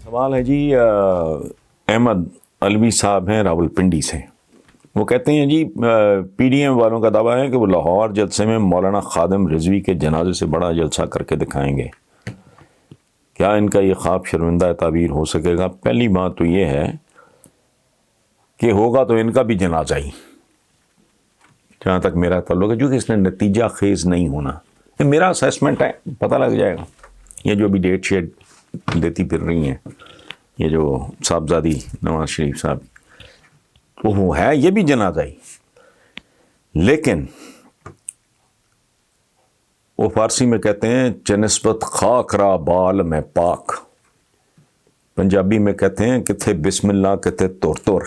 سوال ہے جی احمد الوی صاحب ہیں راولپنڈی سے. وہ کہتے ہیں جی پی ڈی ایم والوں کا دعویٰ ہے کہ وہ لاہور جلسے میں مولانا خادم رضوی کے جنازے سے بڑا جلسہ کر کے دکھائیں گے. کیا ان کا یہ خواب شرمندہ تعبیر ہو سکے گا؟ پہلی بات تو یہ ہے کہ ہوگا تو ان کا بھی جنازہ ہی، جہاں تک میرا تعلق ہے، کیونکہ اس نے نتیجہ خیز نہیں ہونا. یہ میرا اسیسمنٹ ہے، پتہ لگ جائے گا. یہ جو بھی ڈیٹ شیٹ دیتی پھر رہی ہیں یہ جو صاحبزادی نواز شریف صاحب، وہ ہے یہ بھی جنازہ ہی. لیکن وہ فارسی میں کہتے ہیں چنسبت خاک را بال میں پاک، پنجابی میں کہتے ہیں کتھے بسم اللہ کتھے تور تور،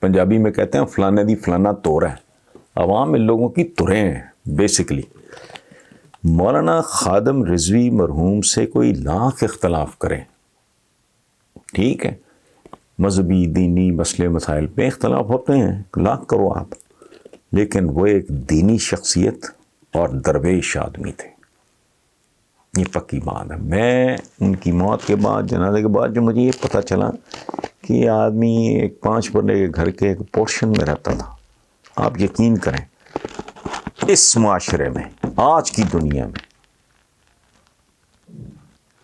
پنجابی میں کہتے ہیں فلانے دی فلانا تور ہے. عوام ان لوگوں کی تریں ہیں بیسکلی. مولانا خادم رضوی مرحوم سے کوئی لاکھ اختلاف کرے، ٹھیک ہے، مذہبی دینی مسئلے مسائل پہ اختلاف ہوتے ہیں، لاکھ کرو آپ، لیکن وہ ایک دینی شخصیت اور درویش آدمی تھے. یہ پکی بات ہے. میں ان کی موت کے بعد، جنازے کے بعد، جو مجھے یہ پتہ چلا کہ یہ آدمی ایک 5 مرلے کے گھر کے ایک پورشن میں رہتا تھا. آپ یقین کریں اس معاشرے میں، آج کی دنیا میں،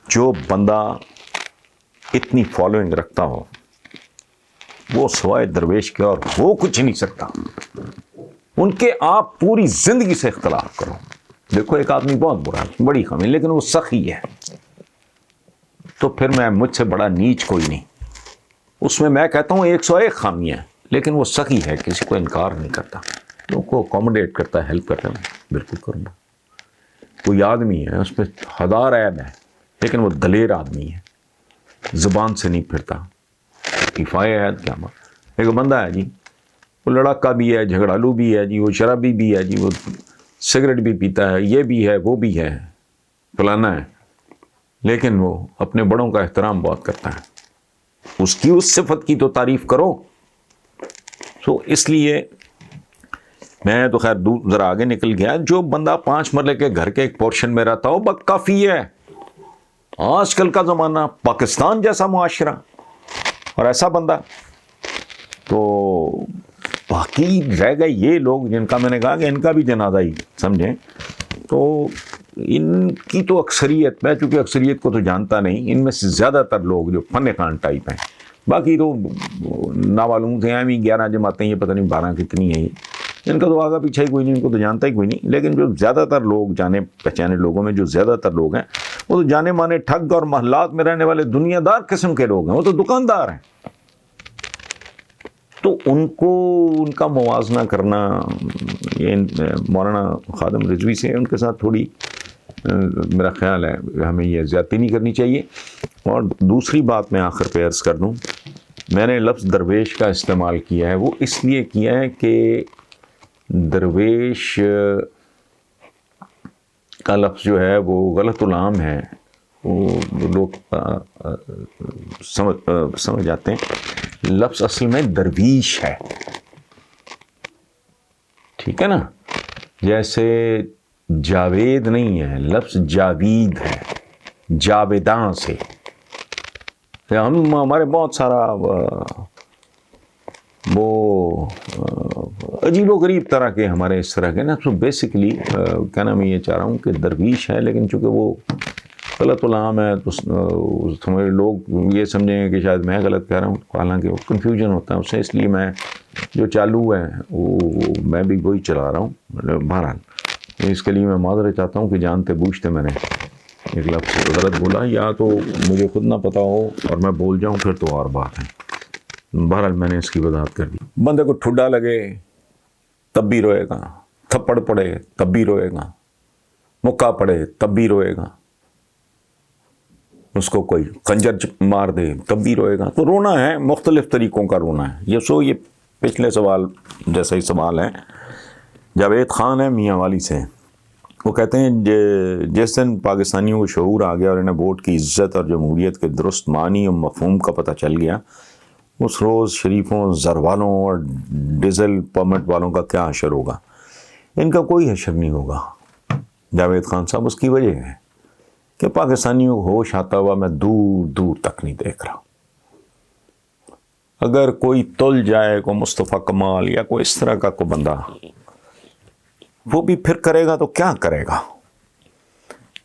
جو بندہ اتنی فالوئنگ رکھتا ہو وہ سوائے درویش کے اور ہو کچھ نہیں سکتا. ان کے آپ پوری زندگی سے اختلاف کرو. دیکھو ایک آدمی بہت برا ہے، بڑی خامی، لیکن وہ سخی ہے، تو پھر مجھ سے بڑا نیچ کوئی نہیں. اس میں کہتا ہوں 101 خامی ہے، لیکن وہ سخی ہے، کسی کو انکار نہیں کرتا، لوگوں کو اکوموڈیٹ کرتا ہے، ہیلپ کرتا ہے. بالکل کروں گا. کوئی آدمی ہے اس میں ہزار عیب ہے، لیکن وہ دلیر آدمی ہے، زبان سے نہیں پھرتا. کفایہ ہے کیا بات. ایک بندہ ہے جی، وہ لڑاکا بھی ہے، جھگڑالو بھی ہے جی، وہ شرابی بھی ہے جی، وہ سگریٹ بھی پیتا ہے، یہ بھی ہے، وہ بھی ہے، فلانا ہے، لیکن وہ اپنے بڑوں کا احترام بہت کرتا ہے. اس کی اس صفت کی تو تعریف کرو. اس لیے میں تو خیر ذرا آگے نکل گیا. جو بندہ 5 مرلے کے گھر کے ایک پورشن میں رہتا ہو بس کافی ہے. آج کل کا زمانہ، پاکستان جیسا معاشرہ اور ایسا بندہ، تو باقی رہ گئے یہ لوگ جن کا میں نے کہا کہ ان کا بھی جنازہ ہی سمجھیں. تو ان کی تو اکثریت، میں چونکہ اکثریت کو تو جانتا نہیں، ان میں سے زیادہ تر لوگ جو فن خان ٹائپ ہیں، باقی تو نامعلوم تھے. 11 جماعتیں، یہ پتہ نہیں 12 کتنی ہیں، ان کا تو آگا پیچھا ہی کوئی نہیں، ان کو تو جانتا ہی کوئی نہیں. لیکن جو زیادہ تر لوگ جانے پہچانے لوگوں میں جو زیادہ تر لوگ ہیں، وہ تو جانے مانے ٹھگ اور محلات میں رہنے والے دنیا دار قسم کے لوگ ہیں، وہ تو دکاندار ہیں. تو ان کو ان کا موازنہ کرنا، یہ مولانا خادم رضوی سے ان کے ساتھ تھوڑی میرا خیال ہے ہمیں یہ زیادتی نہیں کرنی چاہیے. اور دوسری بات میں آخر پہ عرض کر دوں، میں نے لفظ درویش کا استعمال کیا ہے، وہ اس لیے کیا ہے کہ درویش کا لفظ جو ہے وہ غلط العام ہے، وہ لوگ سمجھ جاتے ہیں. لفظ اصل میں درویش ہے، ٹھیک ہے نا. جیسے جاوید نہیں ہے، لفظ جاوید ہے، جاویداں سے. ہمارے بہت سارا وہ عجیب و غریب طرح کے ہمارے اس طرح کے نا. تو بیسکلی کہنا میں یہ چاہ رہا ہوں کہ درویش ہے، لیکن چونکہ وہ غلط العام ہے تو لوگ یہ سمجھیں گے کہ شاید میں غلط کہہ رہا ہوں، حالانکہ وہ کنفیوژن ہوتا ہے اس سے. اس لیے میں جو چالو ہے وہ میں بھی وہی چلا رہا ہوں. بہرحال اس کے لیے میں معذرت چاہتا ہوں کہ جانتے بوجھتے میں نے ایک لفظ غلط بولا، یا تو مجھے خود نہ پتا ہو اور میں بول جاؤں پھر تو اور بات ہے. بہرحال میں نے اس کی وضاحت کر دی. بندے کو ٹھڈا لگے تب بھی روئے گا، تھپڑ پڑے تب بھی روئے گا، مکہ پڑے تب بھی روئے گا، اس کو کوئی خنجر مار دے تب بھی روئے گا. تو رونا ہے، مختلف طریقوں کا رونا ہے. یہ پچھلے سوال جیسا ہی سوال ہے جاوید خان ہے میاں والی سے. وہ کہتے ہیں جس دن پاکستانیوں کو شعور آ گیا اور انہیں ووٹ کی عزت اور جمہوریت کے درست معنی اور مفہوم کا پتہ چل گیا، اس روز شریفوں، زر والوں اور ڈیزل پرمٹ والوں کا کیا حشر ہوگا؟ ان کا کوئی حشر نہیں ہوگا جاوید خان صاحب. اس کی وجہ ہے کہ پاکستانیوں کو ہوش آتا ہوا میں دور دور تک نہیں دیکھ رہا. اگر کوئی تل جائے کو مصطفیٰ کمال یا کوئی اس طرح کا کوئی بندہ، وہ بھی پھر کرے گا تو کیا کرے گا.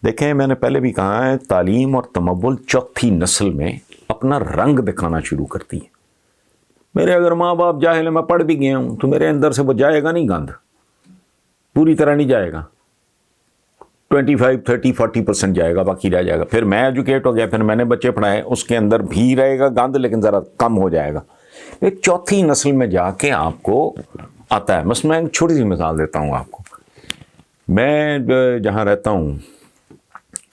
دیکھیں میں نے پہلے بھی کہا ہے، تعلیم اور تمول چوتھی نسل میں اپنا رنگ دکھانا شروع کرتی ہے. میرے اگر ماں باپ جاہل ہیں، میں پڑھ بھی گیا ہوں، تو میرے اندر سے وہ جائے گا نہیں گند، پوری طرح نہیں جائے گا. 25, 30, 40% جائے گا، باقی رہ جائے گا. پھر میں ایجوکیٹ ہو گیا، پھر میں نے بچے پڑھائے، اس کے اندر بھی رہے گا گند لیکن ذرا کم ہو جائے گا. ایک چوتھی نسل میں جا کے آپ کو آتا ہے. بس میں ایک چھوٹی سی مثال دیتا ہوں آپ کو. میں جہاں رہتا ہوں،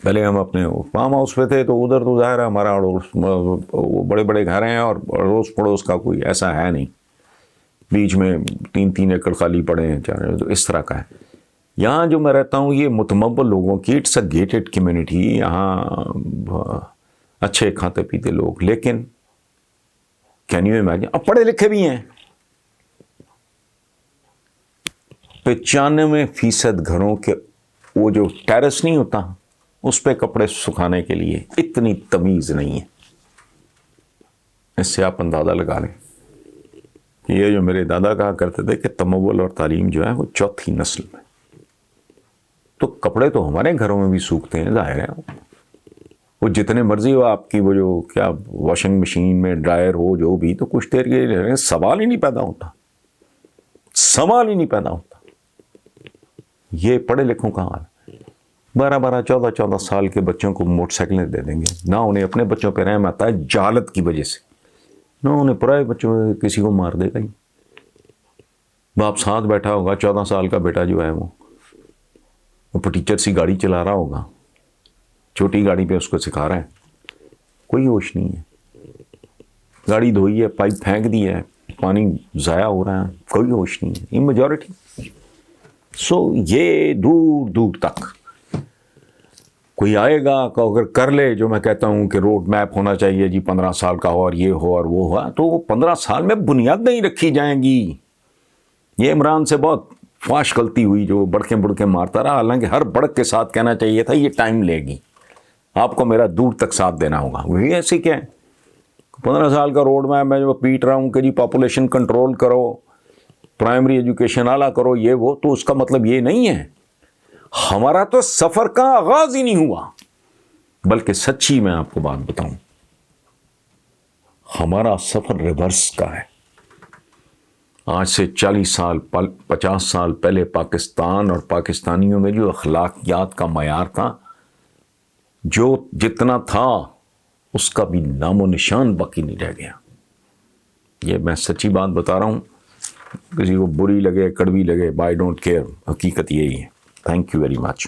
پہلے ہم اپنے فارم ہاؤس پہ تھے، تو ادھر تو ظاہر ہے ہمارا وہ بڑے بڑے گھر ہیں اور اڑوس پڑوس کا کوئی ایسا ہے نہیں، بیچ میں 3 ایکڑ خالی پڑے ہیں، تو اس طرح کا ہے. یہاں جو میں رہتا ہوں یہ متمول لوگوں کی، اٹس اے گیٹڈ کمیونٹی. یہاں اچھے کھاتے پیتے لوگ، لیکن کین یو امیجن، اب پڑھے لکھے بھی ہیں. 95% گھروں کے وہ جو ٹیرس نہیں ہوتا اس پہ کپڑے سکھانے کے لیے اتنی تمیز نہیں ہے. اس سے آپ اندازہ لگا لیں کہ یہ جو میرے دادا کہا کرتے تھے کہ تمول اور تعلیم جو ہے وہ چوتھی نسل میں. تو کپڑے تو ہمارے گھروں میں بھی سوکھتے ہیں، ظاہر ہے. وہ جتنے مرضی ہو آپ کی وہ جو کیا واشنگ مشین میں ڈرائر ہو جو بھی، تو کچھ دیر کے لیے سوال ہی نہیں پیدا ہوتا، سوال ہی نہیں پیدا ہوتا. یہ پڑھے لکھوں کا حال. 12 14 سال کے بچوں کو موٹر سائیکلیں دے دیں گے، نہ انہیں اپنے بچوں پہ رحم آتا ہے جہالت کی وجہ سے، نہ انہیں پرائے بچوں میں کسی کو مار دے گا ہی. باپ ساتھ بیٹھا ہوگا، 14 سال کا بیٹا جو ہے وہ ٹیچر سی گاڑی چلا رہا ہوگا، چھوٹی گاڑی پہ اس کو سکھا رہا ہے، کوئی ہوش نہیں ہے. گاڑی دھوئی ہے، پائپ پھینک دی ہے، پانی ضائع ہو رہا ہے، کوئی ہوش نہیں ہے. یہ میجورٹی. یہ دور دور تک کوئی آئے گا کہ اگر کر لے جو میں کہتا ہوں کہ روڈ میپ ہونا چاہیے جی 15 سال کا ہو اور یہ ہو اور وہ ہوا، تو وہ 15 سال میں بنیاد نہیں رکھی جائیں گی. یہ عمران سے بہت فاش غلطی ہوئی جو بڑکے مارتا رہا، حالانکہ ہر بڑک کے ساتھ کہنا چاہیے تھا یہ ٹائم لے گی، آپ کو میرا دور تک ساتھ دینا ہوگا. وہی ایسے کیا ہے 15 سال کا روڈ میپ میں جو پیٹ رہا ہوں کہ جی پاپولیشن کنٹرول کرو، پرائمری ایجوکیشن اعلیٰ کرو، یہ وہ، تو اس کا مطلب یہ نہیں ہے. ہمارا تو سفر کا آغاز ہی نہیں ہوا. بلکہ سچی میں آپ کو بات بتاؤں، ہمارا سفر ریورس کا ہے. آج سے 40 سال 50 سال پہلے پاکستان اور پاکستانیوں میں جو اخلاقیات کا معیار تھا، جو جتنا تھا اس کا بھی نام و نشان باقی نہیں رہ گیا. یہ میں سچی بات بتا رہا ہوں، کسی کو بری لگے کڑوی لگے، بائی ڈونٹ کیئر، حقیقت یہی ہے. Thank you very much.